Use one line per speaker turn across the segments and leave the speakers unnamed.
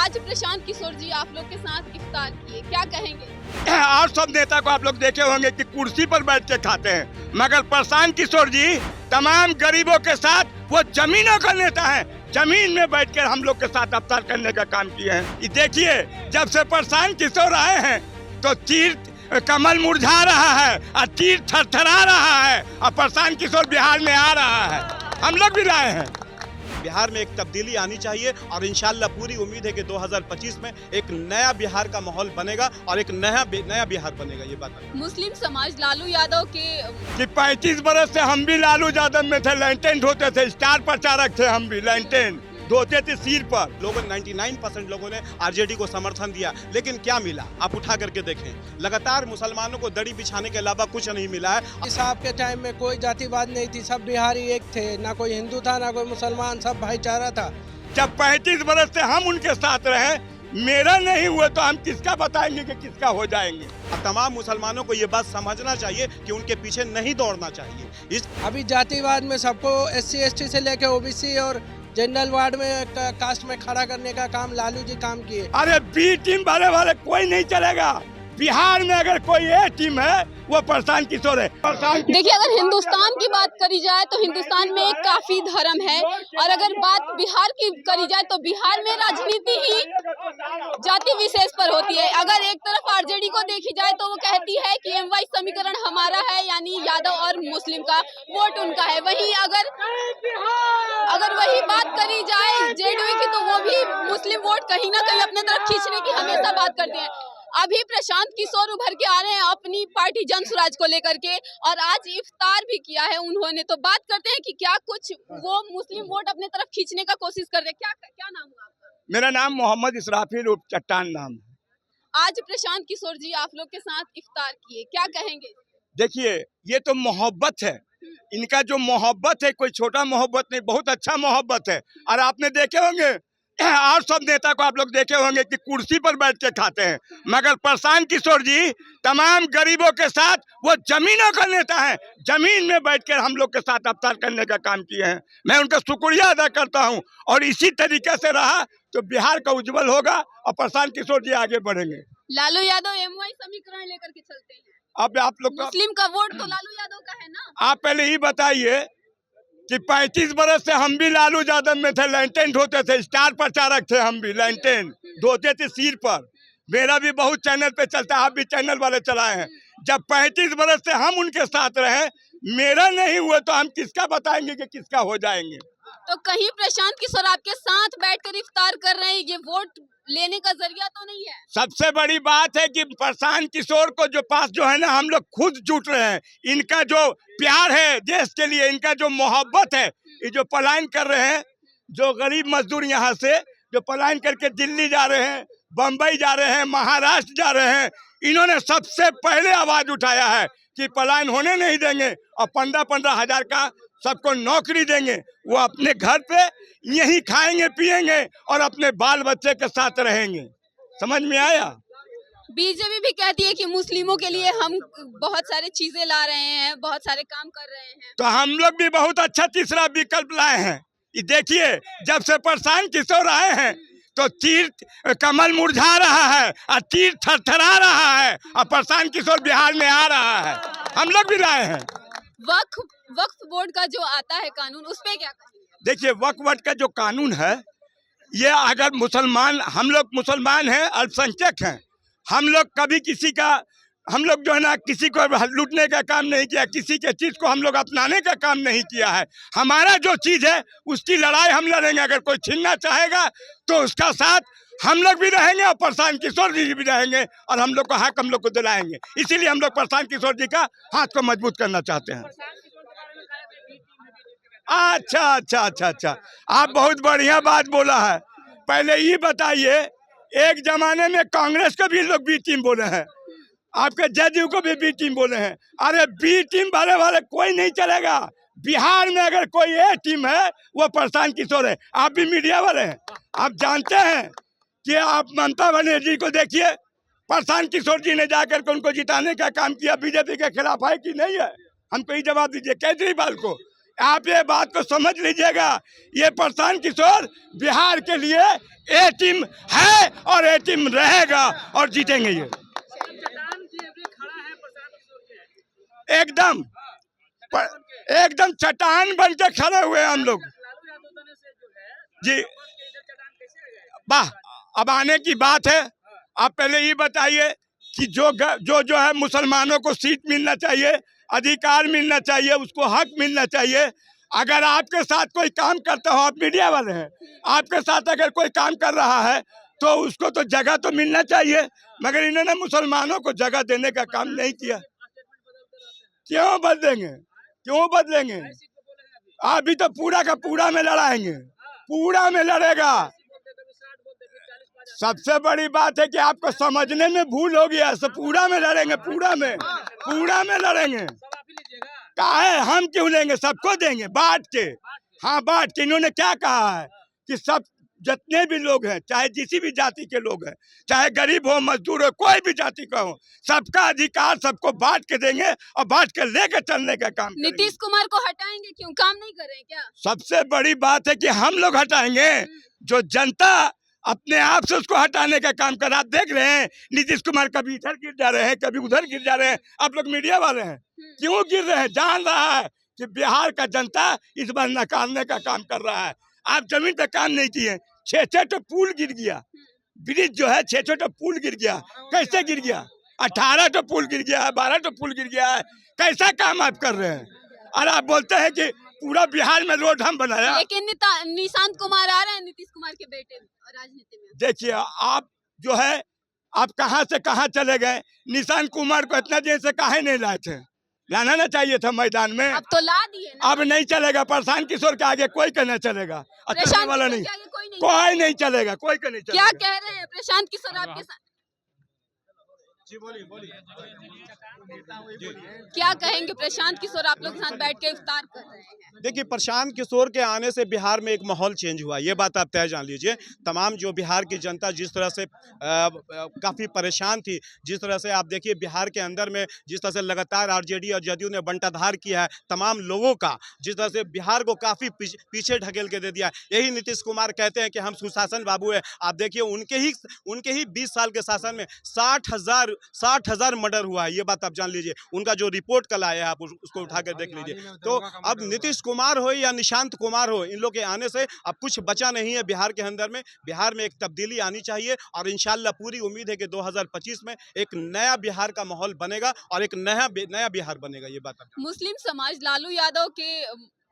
आज प्रशांत किशोर जी आप लोग के साथ इफ्तार किए, क्या कहेंगे?
और सब नेता को आप लोग देखे होंगे कि कुर्सी पर बैठ के खाते हैं, मगर प्रशांत किशोर जी तमाम गरीबों के साथ वो जमीनों का नेता है। जमीन में बैठकर हम लोग के साथ इफ्तार करने का काम किए हैं। ये देखिए, जब से प्रशांत किशोर आए हैं तो तीर कमल मुरझा रहा है और तीर थरथरा रहा है और प्रशांत किशोर बिहार में आ रहा है। हम लोग भी लाए हैं।
बिहार में एक तब्दीली आनी चाहिए और इंशाल्लाह पूरी उम्मीद है कि 2025 में एक नया बिहार का माहौल बनेगा और एक नया बिहार बनेगा। ये बात
मुस्लिम समाज लालू यादव के
कि 35 बरस से हम भी लालू यादव में थे, लैंटेन ढोते थे, स्टार प्रचारक थे, हम भी लैंटेन ढोते थे सिर पर।
लोगों 99% लोगों ने आरजेडी को समर्थन दिया, लेकिन क्या मिला? आप उठा करके देखें, लगातार मुसलमानों को दड़ी बिछाने के अलावा कुछ नहीं मिला है।
साहब के टाइम में कोई जातिवाद नहीं थी, सब बिहारी एक थे, ना कोई हिंदू था ना कोई मुसलमान, सब भाईचारा था।
जब 35 बरस से हम उनके साथ रहे, मेरा नहीं हुआ तो हम किसका बताएंगे कि किसका हो जाएंगे।
तमाम मुसलमानों को ये बात समझना चाहिए कि उनके पीछे नहीं दौड़ना चाहिए।
अभी जातिवाद में सबको SC ST से लेके OBC और जनरल वार्ड में कास्ट में खड़ा करने का काम लालू जी काम किए।
अरे बी टीम वाले कोई नहीं चलेगा। बिहार में अगर कोई ए टीम है वो प्रशांत किशोर है।
देखिए, अगर हिंदुस्तान की बात करी जाए तो हिंदुस्तान में काफी धर्म है, और अगर बात बिहार की करी जाए तो बिहार में राजनीति ही जाति विशेष पर होती है। अगर एक तरफ आरजेडी को देखी जाए तो वो कहती है कि MY समीकरण हमारा है, यानी यादव और मुस्लिम का वोट उनका है। वहीं अगर वही बात करी जाए जेडीयू की तो वो भी मुस्लिम वोट कहीं ना कहीं अपने तरफ खींचने की हमेशा बात करते हैं। अभी प्रशांत किशोर उभर के आ रहे हैं अपनी पार्टी जन स्वराज को लेकर के, और आज इफ्तार भी किया है उन्होंने। तो बात करते हैं कि क्या कुछ वो मुस्लिम वोट अपने तरफ खींचने का कोशिश कर रहे हैं। क्या नाम हुआ आपका?
मेरा नाम मोहम्मद इसराफिल उर्फ चट्टान नाम है।
आज प्रशांत किशोर जी आप लोग के साथ इफ्तार किए, क्या कहेंगे?
देखिए, ये तो मोहब्बत है। इनका जो मोहब्बत है कोई छोटा मोहब्बत नहीं, बहुत अच्छा मोहब्बत है। और आपने देखे होंगे और सब नेता को आप लोग देखे होंगे कि कुर्सी पर बैठ के खाते हैं, मगर प्रशांत किशोर जी तमाम गरीबों के साथ वो जमीनों का नेता है। जमीन में बैठकर हम लोग के साथ इफ्तार करने का काम किए हैं। मैं उनका शुक्रिया अदा करता हूं, और इसी तरीके से रहा तो बिहार का उज्जवल होगा और प्रशांत किशोर जी आगे बढ़ेंगे।
लालू यादव MY समीकरण लेकर के चलते हैं।
अब आप लोग
मुस्लिम का वोट तो लालू यादव का है ना।
आप पहले ही बताइए कि 35 बरस से हम भी लालू यादव में थे, लैंटेन ढोते थे, स्टार प्रचारक थे, हम भी लैंटेन ढोते थे सिर पर। मेरा भी बहुत चैनल पे चलता है, आप भी चैनल वाले चलाए हैं। जब 35 बरस से हम उनके साथ रहे, मेरा नहीं हुआ तो हम किसका बताएंगे कि किसका हो जाएंगे।
तो कहीं प्रशांत किशोर आपके साथ बैठकर इफ्तार कर रहे हैं, ये वोट लेने का जरिया तो नहीं है? सबसे
बड़ी बात है कि प्रशांत किशोर को जो पास जो है ना, हम लोग खुद जुट रहे हैं। इनका जो प्यार है देश के लिए, इनका जो मोहब्बत है, ये जो पलायन कर रहे हैं, जो गरीब मजदूर यहाँ से जो पलायन करके दिल्ली जा रहे हैं, बम्बई जा रहे हैं, महाराष्ट्र जा रहे हैं, इन्होंने सबसे पहले आवाज उठाया है कि पलायन होने नहीं देंगे और 15-15 हजार का सबको नौकरी देंगे। वो अपने घर पे यहीं खाएंगे पिएंगे और अपने बाल बच्चे के साथ रहेंगे। समझ में आया?
बीजेपी भी कहती है कि मुस्लिमों के लिए हम बहुत सारी चीजें ला रहे हैं, बहुत सारे काम कर रहे हैं।
तो हम लोग भी बहुत अच्छा तीसरा विकल्प लाए हैं। ये देखिए, जब से प्रशांत किशोर आए हैं तो तीर कमल मुरझा रहा है और तीर थरथरा रहा है और प्रशांत किशोर बिहार में आ रहा है। हम लोग भी लाए हैं।
वक्फ बोर्ड का जो आता है कानून, उस पे क्या कहेंगे? देखिए,
वक्फ बोर्ड का जो कानून है, ये अगर मुसलमान, हम लोग मुसलमान हैं, अल्पसंख्यक हैं, हम लोग जो है ना किसी को लूटने का काम नहीं किया, किसी के चीज को हम लोग अपनाने का काम नहीं किया है। हमारा जो चीज है उसकी लड़ाई हम लड़ेंगे। अगर कोई छीनना चाहेगा तो उसका साथ हम लोग भी रहेंगे और प्रशांत किशोर जी भी रहेंगे, और हम लोग को हक हम लोग को दिलाएंगे। इसीलिए हम लोग प्रशांत किशोर जी का हाथ को मजबूत करना चाहते हैं। अच्छा, आप बहुत बढ़िया बात बोला है। पहले ये बताइए, एक जमाने में कांग्रेस को भी लोग बी टीम बोले हैं, आपके JDU को भी बी टीम बोले हैं। अरे बी टीम वाले कोई नहीं चलेगा। बिहार में अगर कोई ए टीम है वो प्रशांत किशोर है। आप भी मीडिया वाले हैं, आप जानते हैं कि आप ममता बनर्जी को देखिए, प्रशांत किशोर जी ने जाकर के उनको जिताने का काम किया। बीजेपी के खिलाफ है कि नहीं है? हमको ये जवाब दीजिए। केजरीवाल को आप ये बात को समझ लीजिएगा, ये प्रशांत किशोर बिहार के लिए ए टीम है और ए टीम रहेगा और जीतेंगे ये एकदम एकदम चट्टान बन के खड़े हुए हम लोग जी। वाह, अब आने की बात है। आप पहले ये बताइए कि जो है मुसलमानों को सीट मिलना चाहिए, अधिकार मिलना चाहिए, उसको हक मिलना चाहिए। अगर आपके साथ कोई काम करता हो, आप मीडिया वाले हैं, आपके साथ अगर कोई काम कर रहा है तो उसको तो जगह तो मिलना चाहिए, मगर इन्होंने मुसलमानों को जगह देने का काम नहीं किया। क्यों बदलेंगे, क्यों बदलेंगे? अभी तो पूरा का पूरा में लड़ाएंगे, पूरा में लड़ेगा। सबसे बड़ी बात है कि आपको समझने में भूल हो गया, सब पूरा में लड़ेंगे, पूरा में लड़ेंगे। काहे हम क्यों लेंगे, सबको देंगे बांट के। हाँ, बांट के। इन्होंने क्या कहा है कि सब जितने भी लोग हैं, चाहे किसी भी जाति के लोग हैं, चाहे गरीब हो, मजदूर हो, कोई भी जाति का हो, सबका अधिकार सबको बांट के देंगे और बांट के लेके चलने का काम करेंगे।
नीतीश कुमार को हटाएंगे क्यों, काम नहीं कर रहे क्या?
सबसे बड़ी बात है कि हम लोग हटाएंगे, जो जनता अपने आप से उसको हटाने का काम कर रहा। आप देख रहे हैं नीतीश कुमार कभी इधर गिर जा रहे हैं, कभी उधर गिर जा रहे हैं। आप लोग मीडिया वाले हैं, क्यों गिर रहे हैं? जान रहा है कि बिहार का जनता इस बार नकारने का काम कर रहा है। आप जमीन पे काम नहीं किए, 6 तो पुल गिर गया, ब्रिज जो है 6 तो पुल गिर गया। कैसे गिर गया? 18 तो पुल गिर गया है, 12 तो पुल गिर गया है। कैसा काम आप कर रहे हैं? और आप बोलते हैं कि पूरा बिहार में रोड हम बनाया।
लेकिन निशांत कुमार आ रहे हैं, नीतीश कुमार के बेटे राजनीति में।
देखिए, आप जो है आप कहां से कहां चले गए। निशांत कुमार को इतना दिन से काहे नहीं लाए थे? लाना ना चाहिए था मैदान में।
अब तो ला दिए ना।
अब नहीं चलेगा। प्रशांत किशोर के आगे कोई कहना चलेगा, अच्छा वाला नहीं, कोई नहीं चलेगा, कोई का नहीं चलेगा।
क्या कह रहे हैं प्रशांत किशोर आपके साथ?
जी बोलिए।
क्या कहेंगे प्रशांत किशोर आप लोग के साथ बैठ के इफ्तार कर रहे हैं?
देखिए, प्रशांत किशोर के आने से बिहार में एक माहौल चेंज हुआ, ये बात आप तय जान लीजिए। तमाम जो बिहार की जनता जिस तरह से काफ़ी परेशान थी, जिस तरह से आप देखिए बिहार के अंदर में जिस तरह से लगातार आरजेडी और जदयू ने बंटाधार किया है तमाम लोगों का, जिस तरह से बिहार को काफ़ी पीछे ढकेल के दे दिया। यही नीतीश कुमार कहते हैं कि हम सुशासन बाबू है। आप देखिए उनके ही 20 साल के शासन में 60,000 मर्डर हुआ है, ये बात आप जान लीजिए। उनका जो रिपोर्ट कल आया है आप उसको उठा कर देख लीजिए। तो अब नीतीश कुमार हो या निशांत कुमार हो, इन लोग के आने से अब कुछ बचा नहीं है बिहार के अंदर में। बिहार में एक तब्दीली आनी चाहिए और इंशाल्लाह पूरी उम्मीद है कि 2025 में एक नया बिहार का माहौल बनेगा और एक नया बिहार बनेगा, ये बात।
मुस्लिम समाज लालू यादव के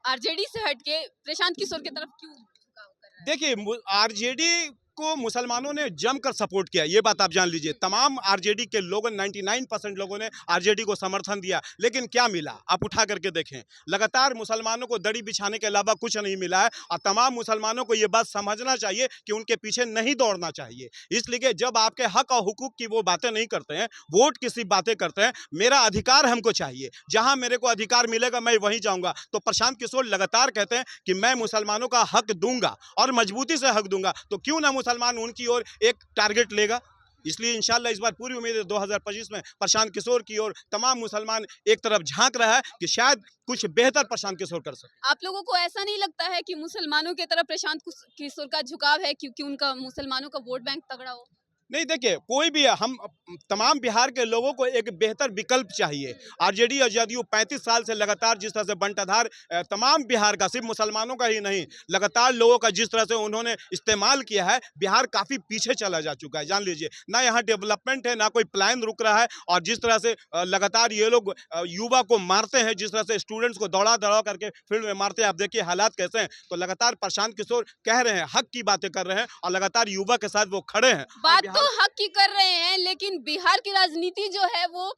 आरजेडी से हटके प्रशांत किशोर की तरफ क्यों झुकाव कर रहा है?
देखिए, आरजेडी को मुसलमानों ने जमकर सपोर्ट किया, ये बात आप जान लीजिए। तमाम आरजेडी के लोगों 99% लोगों ने आरजेडी को समर्थन दिया, लेकिन क्या मिला आप उठा करके देखें। लगातार मुसलमानों को दड़ी बिछाने के अलावा कुछ नहीं मिला है और तमाम मुसलमानों को ये बात समझना चाहिए कि उनके पीछे नहीं दौड़ना चाहिए। इसलिए जब आपके हक और हुकूक की वो बातें नहीं करते हैं, वोट की सी बातें करते हैं, मेरा अधिकार हमको चाहिए, जहां मेरे को अधिकार मिलेगा मैं वहीं जाऊंगा। तो प्रशांत किशोर लगातार कहते हैं कि मैं मुसलमानों का हक दूंगा और मजबूती से हक दूंगा, तो क्यों ना मुसलमान उनकी ओर एक टारगेट लेगा। इसलिए इंशाल्लाह इस बार पूरी उम्मीद है 2025 में प्रशांत किशोर की ओर तमाम मुसलमान एक तरफ झांक रहा है कि शायद कुछ बेहतर प्रशांत किशोर कर सके।
आप लोगों को ऐसा नहीं लगता है कि मुसलमानों की तरफ प्रशांत किशोर का झुकाव है क्योंकि उनका मुसलमानों का वोट बैंक तगड़ा हो?
नहीं, देखिए, कोई भी हम तमाम बिहार के लोगों को एक बेहतर विकल्प चाहिए। आरजेडी और जदयू 35 साल से लगातार जिस तरह से बंटाधार तमाम बिहार का, सिर्फ मुसलमानों का ही नहीं, लगातार लोगों का जिस तरह से उन्होंने इस्तेमाल किया है, बिहार काफ़ी पीछे चला जा चुका है, जान लीजिए। ना यहाँ डेवलपमेंट है, ना कोई प्लान रुक रहा है और जिस तरह से लगातार ये लोग युवा को मारते हैं, जिस तरह से स्टूडेंट्स को दौड़ा करके फील्ड में मारते हैं, आप देखिए हालात कैसे हैं। तो लगातार प्रशांत किशोर कह रहे हैं, हक की बातें कर रहे हैं और लगातार युवा के साथ वो खड़े हैं।
तो हक की कर रहे हैं, लेकिन बिहार की राजनीति जो है वो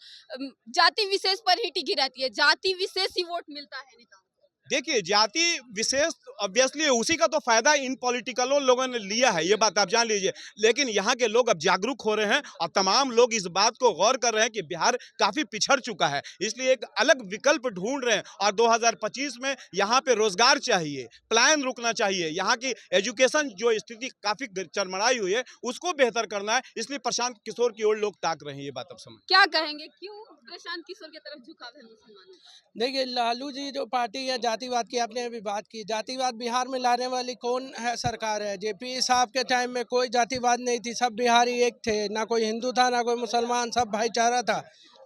जाति विशेष पर ही टिकी रहती है। जाति विशेष ही वोट मिलता है नेताओं को।
देखिए, जाति विशेष ऑब्वियसली उसी का तो फायदा इन पॉलिटिकलों लोगों ने लिया है, ये बात आप जान लीजिए। लेकिन यहाँ के लोग अब जागरूक हो रहे हैं और तमाम लोग इस बात को गौर कर रहे हैं कि बिहार काफ़ी पिछड़ चुका है, इसलिए एक अलग विकल्प ढूंढ रहे हैं। और 2025 में यहाँ पे रोजगार चाहिए, प्लान रुकना चाहिए, यहाँ की एजुकेशन जो स्थिति काफ़ी चरमराई हुई है उसको बेहतर करना है, इसलिए प्रशांत किशोर की ओर लोग ताक रहे हैं, ये बात आप समझ।
क्या कहेंगे, क्यों प्रशांत किशोर की तरफ झुकाव है मुसलमानों का?
देखिए, लालू जी जो पार्टी है जातिवाद की, आपने अभी बात की, जातिवाद बिहार में लाने वाली कौन है सरकार है? जेपी साहब के टाइम में कोई जातिवाद नहीं थी, सब बिहारी एक थे, ना कोई हिंदू था ना कोई मुसलमान, सब भाईचारा था।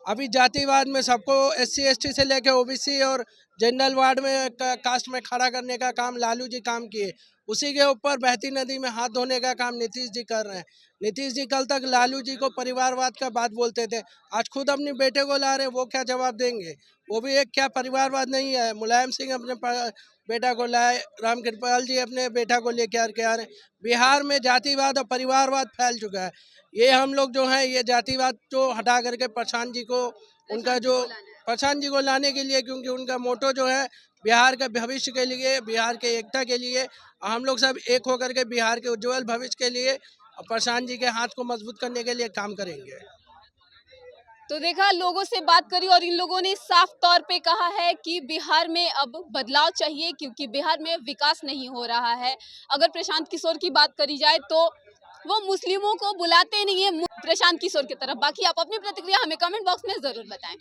अभी जातिवाद में सबको SC ST से लेके OBC और जनरल वार्ड में कास्ट में खड़ा करने का काम लालू जी काम किए। उसी के ऊपर बहती नदी में हाथ धोने का काम नीतीश जी कर रहे हैं। नीतीश जी कल तक लालू जी को परिवारवाद का बात बोलते थे, आज खुद अपने बेटे को ला रहे हैं, वो क्या जवाब देंगे? वो भी एक क्या परिवारवाद नहीं है? मुलायम सिंह अपने बेटा को लाए, राम कृपाल जी अपने बेटा को लेके आ रहे हैं। बिहार में जातिवाद और परिवारवाद फैल चुका है। ये हम लोग जो है ये जातिवाद जो हटा करके प्रशांत जी को उनका जो प्रशांत जी को लाने के लिए, क्योंकि उनका मोटो जो है बिहार के भविष्य के लिए, बिहार के एकता के लिए, हम लोग सब एक होकर के बिहार के उज्जवल भविष्य के लिए प्रशांत जी के हाथ को मजबूत करने के लिए काम करेंगे।
तो देखा, लोगों से बात करी और इन लोगों ने साफ तौर पे कहा है कि बिहार में अब बदलाव चाहिए, क्योंकि बिहार में विकास नहीं हो रहा है। अगर प्रशांत किशोर की बात करी जाए तो वो मुस्लिमों को बुलाते नहीं है प्रशांत किशोर की तरफ। बाकी आप अपनी प्रतिक्रिया हमें कमेंट बॉक्स में जरूर बताएं।